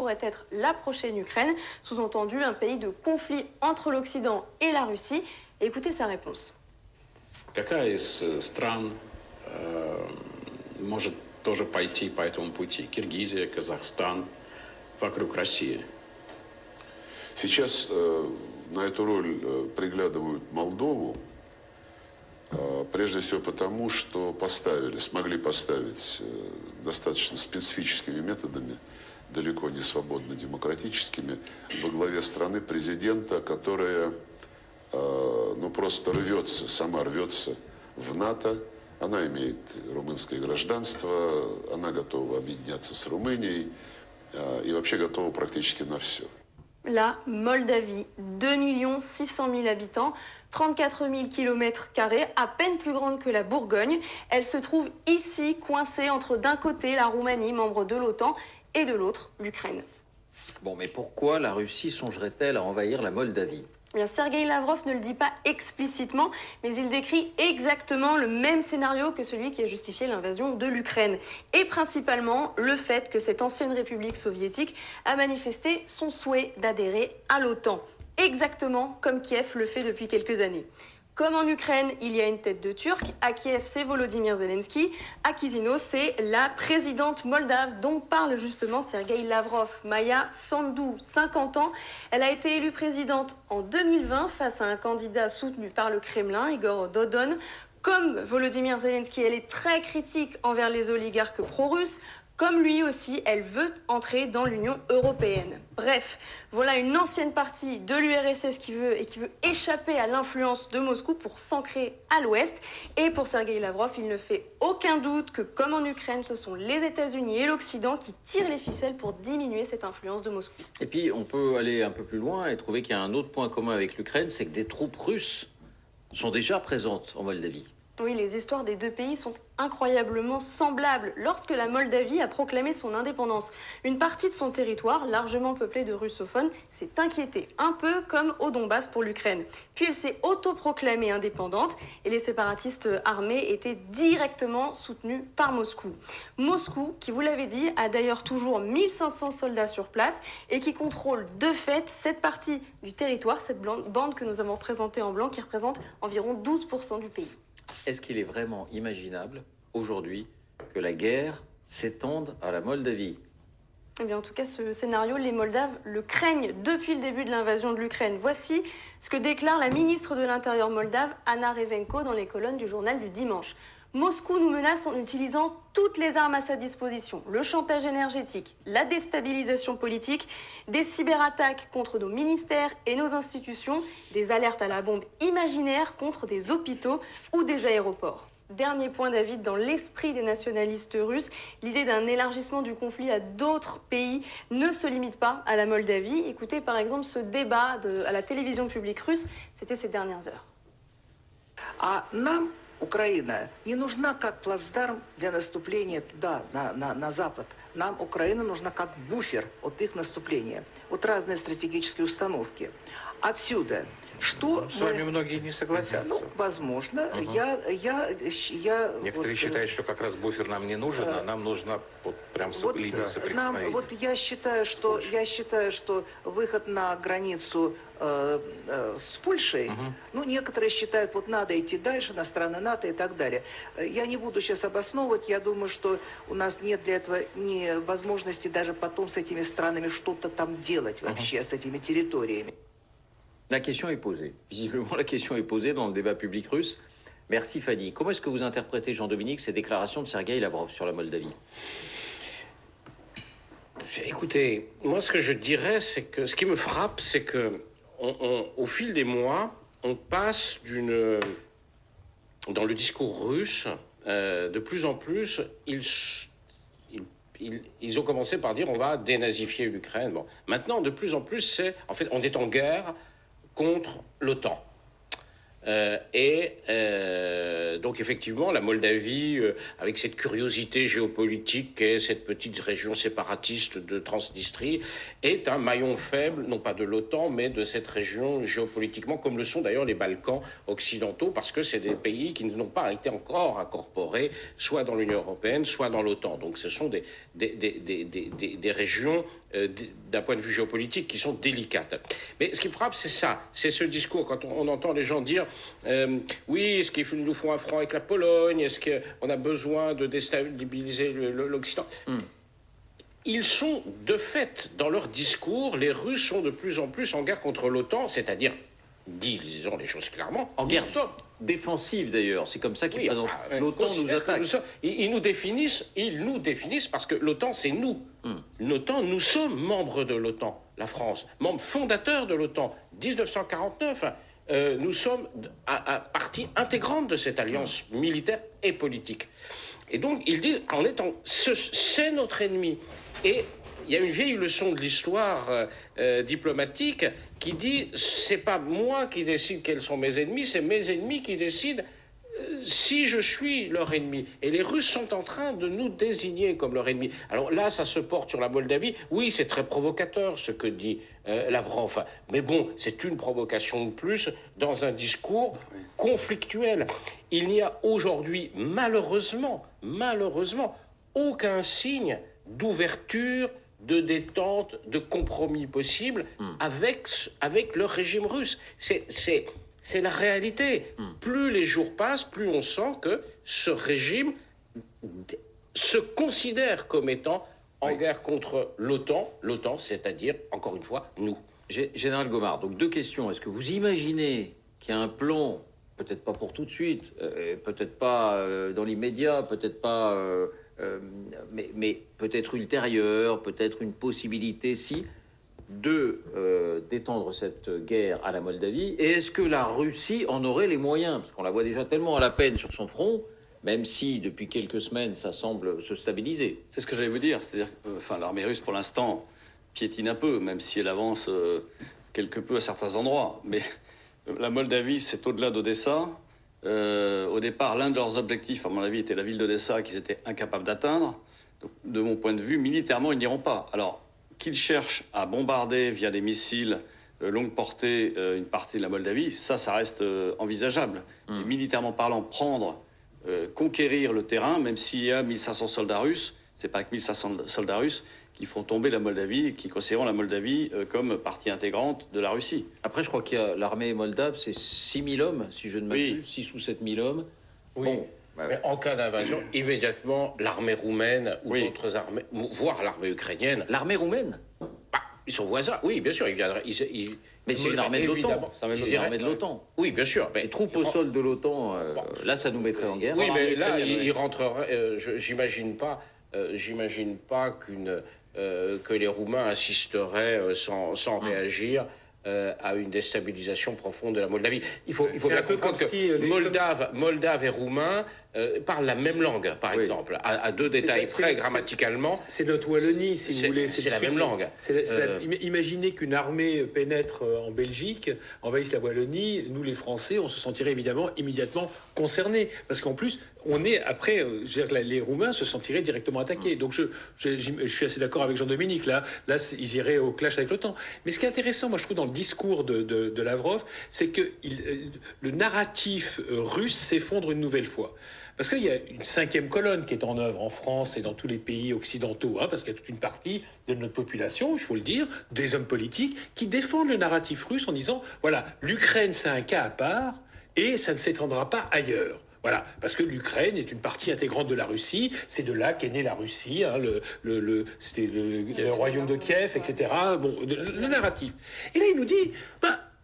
pourrait être la prochaine Ukraine, sous-entendu un pays de conflit entre l'Occident et la Russie. Écoutez sa réponse. Какая из стран может тоже пойти по этому пути? Киргизия, Казахстан, вокруг России. Сейчас на эту роль приглядывают Молдову, прежде всего потому, что смогли поставить достаточно специфическими методами, далеко не свободно демократическими, во главе страны президента, которая просто сама рвется в НАТО. Она имеет румынское гражданство, она готова объединяться с Румынией и вообще готова практически на все. La Moldavie, 2 600 000 habitants, 34 000 km², à peine plus grande que la Bourgogne. Elle se trouve ici, coincée entre d'un côté la Roumanie, membre de l'OTAN, et de l'autre l'Ukraine. Bon, mais pourquoi la Russie songerait-elle à envahir la Moldavie ? Bien, Sergueï Lavrov ne le dit pas explicitement, mais il décrit exactement le même scénario que celui qui a justifié l'invasion de l'Ukraine. Et principalement le fait que cette ancienne république soviétique a manifesté son souhait d'adhérer à l'OTAN. Exactement comme Kiev le fait depuis quelques années. Comme en Ukraine, il y a une tête de Turc, à Kiev, c'est Volodymyr Zelensky, à Chisinau, c'est la présidente moldave dont parle justement Sergueï Lavrov. Maya Sandu, 50 ans, elle a été élue présidente en 2020 face à un candidat soutenu par le Kremlin, Igor Dodon. Comme Volodymyr Zelensky, elle est très critique envers les oligarques pro-russes. Comme lui aussi, elle veut entrer dans l'Union européenne. Bref, voilà une ancienne partie de l'URSS qui veut échapper à l'influence de Moscou pour s'ancrer à l'ouest. Et pour Sergueï Lavrov, il ne fait aucun doute que, comme en Ukraine, ce sont les États-Unis et l'Occident qui tirent les ficelles pour diminuer cette influence de Moscou. Et puis, on peut aller un peu plus loin et trouver qu'il y a un autre point commun avec l'Ukraine, c'est que des troupes russes sont déjà présentes en Moldavie. Oui, les histoires des deux pays sont incroyablement semblables. Lorsque la Moldavie a proclamé son indépendance, une partie de son territoire, largement peuplée de russophones, s'est inquiétée, un peu comme au Donbass pour l'Ukraine. Puis elle s'est autoproclamée indépendante et les séparatistes armés étaient directement soutenus par Moscou. Moscou, qui vous l'avez dit, a d'ailleurs toujours 1500 soldats sur place et qui contrôle de fait cette partie du territoire, cette bande que nous avons représentée en blanc, qui représente environ 12% du pays. Est-ce qu'il est vraiment imaginable, aujourd'hui, que la guerre s'étende à la Moldavie ? Eh bien, en tout cas, ce scénario, les Moldaves le craignent depuis le début de l'invasion de l'Ukraine. Voici ce que déclare la ministre de l'Intérieur moldave, Anna Revenko, dans les colonnes du journal du dimanche. Moscou nous menace en utilisant toutes les armes à sa disposition. Le chantage énergétique, la déstabilisation politique, des cyberattaques contre nos ministères et nos institutions, des alertes à la bombe imaginaire contre des hôpitaux ou des aéroports. Dernier point, David, dans l'esprit des nationalistes russes, l'idée d'un élargissement du conflit à d'autres pays ne se limite pas à la Moldavie. Écoutez par exemple ce débat à la télévision publique russe, c'était ces dernières heures. Украина не нужна как плацдарм для наступления туда, на запад. Нам Украина нужна как буфер от их наступления, от разные стратегические установки. Отсюда, что... С вами многие не согласятся. Ну, возможно. Некоторые считают, что как раз буфер нам не нужен, а нам нужна прям линия соприкосновения. Я считаю, что выход на границу с Польшей, некоторые считают, надо идти дальше на страны НАТО и так далее. Я не буду сейчас обосновывать, я думаю, что у нас нет для этого ни возможности даже потом с этими странами что-то там делать вообще, с этими территориями. La question est posée. Visiblement, la question est posée dans le débat public russe. Merci Fanny. Comment est-ce que vous interprétez, Jean-Dominique, ces déclarations de Sergueï Lavrov sur la Moldavie ? Écoutez, moi ce que je dirais, c'est que ce qui me frappe, c'est que au fil des mois, on passe dans le discours russe, de plus en plus, ils ont commencé par dire on va dénazifier l'Ukraine. Bon. Maintenant, de plus en plus, on est en guerre contre l'OTAN. Donc effectivement, la Moldavie, avec cette curiosité géopolitique qu'est cette petite région séparatiste de Transnistrie, est un maillon faible, non pas de l'OTAN, mais de cette région géopolitiquement, comme le sont d'ailleurs les Balkans occidentaux, parce que c'est des pays qui n'ont pas été encore incorporés, soit dans l'Union européenne, soit dans l'OTAN. Donc ce sont des régions d'un point de vue géopolitique, qui sont délicates. Mais ce qui me frappe, c'est ça, c'est ce discours, quand on entend les gens dire oui, est-ce qu'il nous faut un front avec la Pologne, est-ce qu'on a besoin de déstabiliser l'Occident Ils sont, de fait, dans leur discours, les Russes sont de plus en plus en guerre contre l'OTAN, c'est-à-dire, disons les choses clairement, En guerre défensive d'ailleurs, c'est comme ça qu'ils présentent. L'OTAN nous attaque. Ils nous définissent parce que l'OTAN, c'est nous. L'OTAN, nous sommes membres de l'OTAN, la France, membre fondateur de l'OTAN, 1949. Nous sommes partie intégrante de cette alliance militaire et politique. Et donc, ils disent, c'est notre ennemi. Et il y a une vieille leçon de l'histoire diplomatique qui dit, c'est pas moi qui décide quels sont mes ennemis, c'est mes ennemis qui décident si je suis leur ennemi. Et les Russes sont en train de nous désigner comme leur ennemi. Alors là, ça se porte sur la Moldavie. Oui, c'est très provocateur ce que dit Lavrov. Mais bon, c'est une provocation de plus dans un discours conflictuel. Il n'y a aujourd'hui, malheureusement, aucun signe d'ouverture, de détente, de compromis possible avec le régime russe. C'est la réalité. Plus les jours passent, plus on sent que ce régime se considère comme étant en guerre contre l'OTAN, c'est-à-dire, encore une fois, nous. Général Gomard, donc 2 questions. Est-ce que vous imaginez qu'il y a un plan, peut-être pas pour tout de suite, peut-être pas dans l'immédiat, peut-être pas... mais peut-être ultérieure, peut-être une possibilité, si, d'étendre cette guerre à la Moldavie. Et est-ce que la Russie en aurait les moyens? Parce qu'on la voit déjà tellement à la peine sur son front, même si depuis quelques semaines ça semble se stabiliser. C'est ce que j'allais vous dire. C'est-à-dire que l'armée russe, pour l'instant, piétine un peu, même si elle avance quelque peu à certains endroits. Mais la Moldavie, c'est au-delà d'Odessa. Au départ, l'un de leurs objectifs, à mon avis, était la ville d'Odessa qu'ils étaient incapables d'atteindre. Donc, de mon point de vue, militairement, ils n'iront pas. Alors, qu'ils cherchent à bombarder via des missiles longue portée une partie de la Moldavie, ça reste envisageable. Et militairement parlant, conquérir le terrain, même s'il y a 1500 soldats russes, c'est pas avec 1500 soldats russes qui feront tomber la Moldavie et qui considéreront la Moldavie comme partie intégrante de la Russie. Après, je crois qu'il y a l'armée moldave, c'est 6000 hommes, si je ne m'abuse, 6 ou 7000 hommes. Oui. Bon, mais en cas d'invasion, immédiatement, l'armée roumaine ou d'autres armées, voire l'armée ukrainienne... L'armée roumaine? Ils sont voisins, oui, bien sûr, ils viendraient... Mais c'est une armée de l'OTAN. C'est une armée de l'OTAN. Oui, bien sûr. Les troupes au sol de l'OTAN, là, ça nous mettrait en guerre. Oui, mais là, ils rentreraient... j'imagine pas que les Roumains assisteraient sans réagir à une déstabilisation profonde de la Moldavie. Il faut bien comprendre que Moldaves et Roumains parlent la même langue, par exemple, à 2 détails près, grammaticalement. C'est notre Wallonie, si vous voulez. C'est la même langue. Imaginez qu'une armée pénètre en Belgique, envahisse la Wallonie, nous les Français, on se sentirait évidemment immédiatement concernés. Parce qu'en plus, on est après, je veux dire, les Roumains se sentiraient directement attaqués. Donc je suis assez d'accord avec Jean-Dominique, là ils iraient au clash avec l'OTAN. Mais ce qui est intéressant, moi je trouve, dans le discours de Lavrov, c'est que le narratif russe s'effondre une nouvelle fois. Parce qu'il y a une 5e colonne qui est en œuvre en France et dans tous les pays occidentaux, parce qu'il y a toute une partie de notre population, il faut le dire, des hommes politiques, qui défendent le narratif russe en disant, voilà, l'Ukraine c'est un cas à part et ça ne s'étendra pas ailleurs. Voilà, parce que l'Ukraine est une partie intégrante de la Russie, c'est de là qu'est née la Russie, c'était le royaume de Kiev, etc. Bon, le narratif. Et là, il nous dit,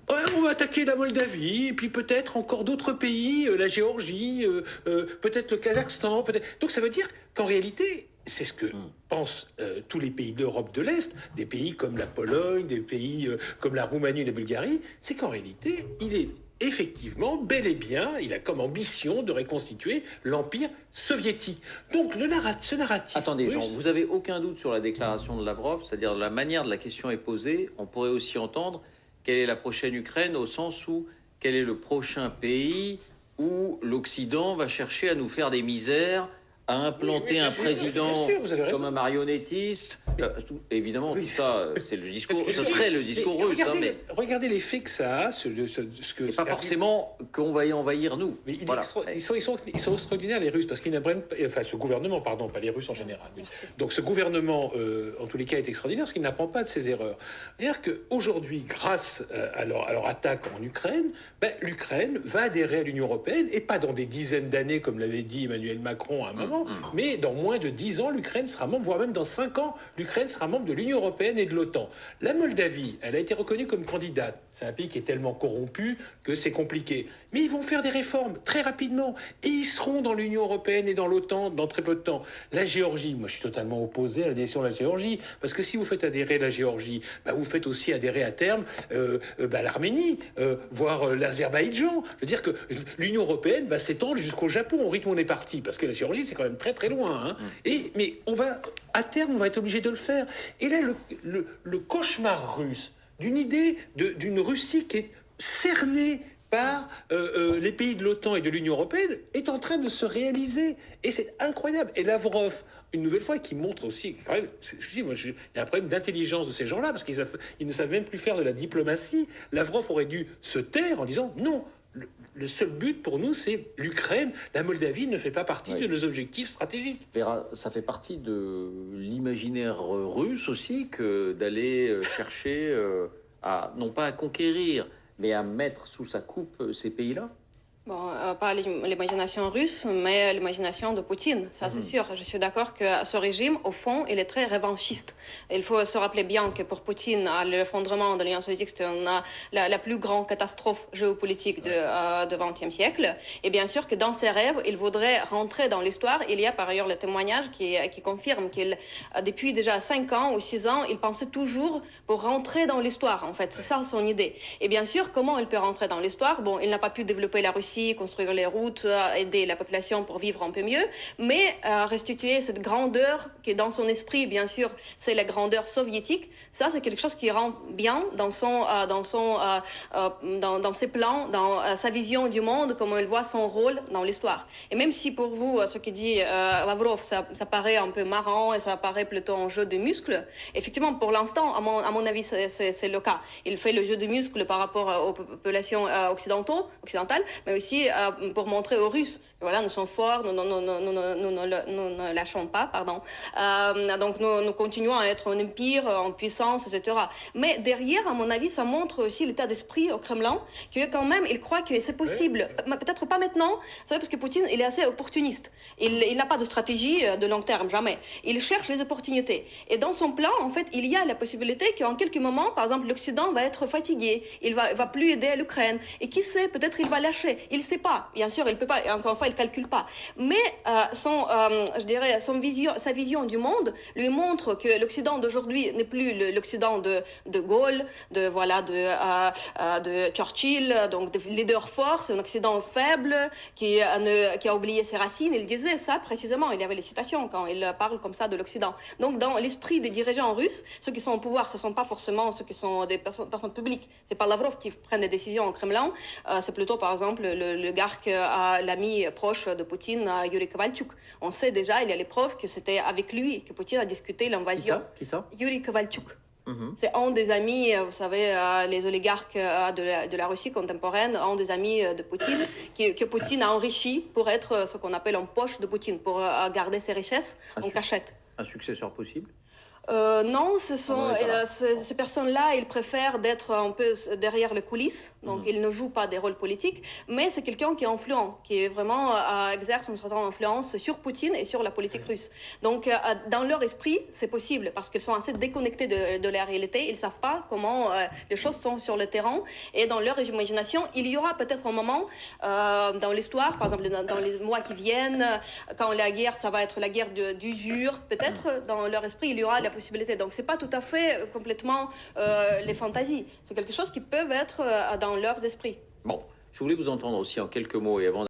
on va attaquer la Moldavie, et puis peut-être encore d'autres pays, la Géorgie, peut-être le Kazakhstan, peut-être. Donc ça veut dire qu'en réalité, c'est ce que pensent tous les pays d'Europe de l'Est, des pays comme la Pologne, des pays comme la Roumanie et la Bulgarie, c'est qu'en réalité, il est effectivement, bel et bien, il a comme ambition de reconstituer l'Empire soviétique. Donc ce narratif... Attendez, russe... Jean, vous n'avez aucun doute sur la déclaration de Lavrov, c'est-à-dire la manière dont la question est posée, on pourrait aussi entendre quelle est la prochaine Ukraine, au sens où quel est le prochain pays où l'Occident va chercher à nous faire des misères à implanter un président bien sûr, vous avez raison. comme un marionnettiste. Évidemment, tout ça, c'est le discours. Ce serait le discours russe, Regardez l'effet que ça a, ce que. Et pas forcément qu'on va y envahir nous. Mais Voilà. ils sont extraordinaires, les Russes, parce qu'ils n'apprennent pas. Enfin, ce gouvernement, pardon, pas les Russes en général. Oui. Donc, ce gouvernement, en tous les cas, est extraordinaire, parce qu'il n'apprend pas de ses erreurs. C'est-à-dire qu'aujourd'hui, grâce à leur attaque en Ukraine, l'Ukraine va adhérer à l'Union européenne, et pas dans des dizaines d'années, comme l'avait dit Emmanuel Macron à un moment, mais dans moins de 10 ans, l'Ukraine sera membre, voire même dans 5 ans, l'Ukraine sera membre de l'Union européenne et de l'OTAN. La Moldavie, elle a été reconnue comme candidate. C'est un pays qui est tellement corrompu que c'est compliqué. Mais ils vont faire des réformes très rapidement. Et ils seront dans l'Union européenne et dans l'OTAN dans très peu de temps. La Géorgie, moi je suis totalement opposé à l'adhésion de la Géorgie. Parce que si vous faites adhérer la Géorgie, vous faites aussi adhérer à terme l'Arménie, voire l'Azerbaïdjan. Je veux dire que l'Union européenne va s'étendre jusqu'au Japon au rythme où on est parti. Parce que la Géorgie, c'est quand même très très loin. Hein. Mais à terme, on va être obligé de le faire. Et là, le cauchemar russe d'une idée d'une Russie qui est cernée par les pays de l'OTAN et de l'Union européenne est en train de se réaliser. Et c'est incroyable. Et Lavrov, une nouvelle fois, qui montre aussi, quand même, il y a un problème d'intelligence de ces gens-là, parce qu'ils ne savent même plus faire de la diplomatie. Lavrov aurait dû se taire en disant non. Le seul but pour nous, c'est l'Ukraine. La Moldavie ne fait pas partie de nos objectifs stratégiques. Vera, ça fait partie de l'imaginaire russe aussi que d'aller chercher non pas à conquérir, mais à mettre sous sa coupe ces pays-là. Bon, pas l'imagination russe, mais l'imagination de Poutine, ça c'est sûr. Je suis d'accord que ce régime, au fond, il est très revanchiste. Il faut se rappeler bien que pour Poutine, l'effondrement de l'Union soviétique, c'était la plus grande catastrophe géopolitique du XXe siècle. Et bien sûr que dans ses rêves, il voudrait rentrer dans l'histoire. Il y a par ailleurs le témoignage qui confirme qu'il, depuis déjà 5 ans ou 6 ans, il pensait toujours pour rentrer dans l'histoire, en fait. C'est ça son idée. Et bien sûr, comment il peut rentrer dans l'histoire? Bon, il n'a pas pu développer la Russie, construire les routes, aider la population pour vivre un peu mieux, mais restituer cette grandeur qui est dans son esprit, bien sûr, c'est la grandeur soviétique. Ça, c'est quelque chose qui rend bien dans ses plans, dans sa vision du monde, comment il voit son rôle dans l'histoire. Et même si pour vous, ce que dit Lavrov, ça paraît un peu marrant et ça paraît plutôt un jeu de muscles, effectivement, pour l'instant, à mon avis, c'est le cas. Il fait le jeu de muscles par rapport aux populations occidentales, mais aussi pour montrer aux Russes, voilà, nous sommes forts, nous ne lâchons pas, pardon. Donc nous continuons à être un empire en puissance, etc. Mais derrière, à mon avis, ça montre aussi l'état d'esprit au Kremlin, que quand même, il croit que c'est possible. Peut-être pas maintenant, c'est parce que Poutine, il est assez opportuniste. Il n'a pas de stratégie de long terme, jamais. Il cherche les opportunités. Et dans son plan, en fait, il y a la possibilité qu'en quelques moments, par exemple, l'Occident va être fatigué, il va plus aider l'Ukraine. Et qui sait, peut-être il va lâcher. Il ne sait pas. Bien sûr, il peut pas. Et encore une fois, il calcule pas. Mais sa vision du monde lui montre que l'Occident d'aujourd'hui n'est plus l'Occident de Gaulle, de Churchill, donc de leader fort. C'est un Occident faible qui a oublié ses racines. Il disait ça précisément. Il y avait les citations quand il parle comme ça de l'Occident. Donc dans l'esprit des dirigeants russes, ceux qui sont au pouvoir, ce ne sont pas forcément ceux qui sont des personnes publiques. C'est pas Lavrov qui prend des décisions au Kremlin. C'est plutôt par exemple l'oligarque, l'ami proche de Poutine, Yuri Kovalchuk. On sait déjà, il y a les preuves que c'était avec lui que Poutine a discuté l'invasion. Qui ça Yuri Kovalchuk. C'est un des amis, vous savez, les oligarques de la Russie contemporaine, un des amis de Poutine, que Poutine a enrichi pour être ce qu'on appelle en poche de Poutine, pour garder ses richesses en cachette. Un successeur possible? Non, ces personnes-là, ils préfèrent d'être un peu derrière les coulisses, donc ils ne jouent pas des rôles politiques, mais c'est quelqu'un qui est influent, qui vraiment exerce une certaine influence sur Poutine et sur la politique russe. Donc dans leur esprit, c'est possible, parce qu'ils sont assez déconnectés de la réalité, ils ne savent pas comment les choses sont sur le terrain, et dans leur imagination, il y aura peut-être un moment dans l'histoire, par exemple dans les mois qui viennent, quand la guerre, ça va être la guerre d'usure, peut-être dans leur esprit, il y aura la possibilité. Donc c'est pas tout à fait complètement les fantaisies. C'est quelque chose qui peut être dans leurs esprits. Bon, je voulais vous entendre aussi en quelques mots et avant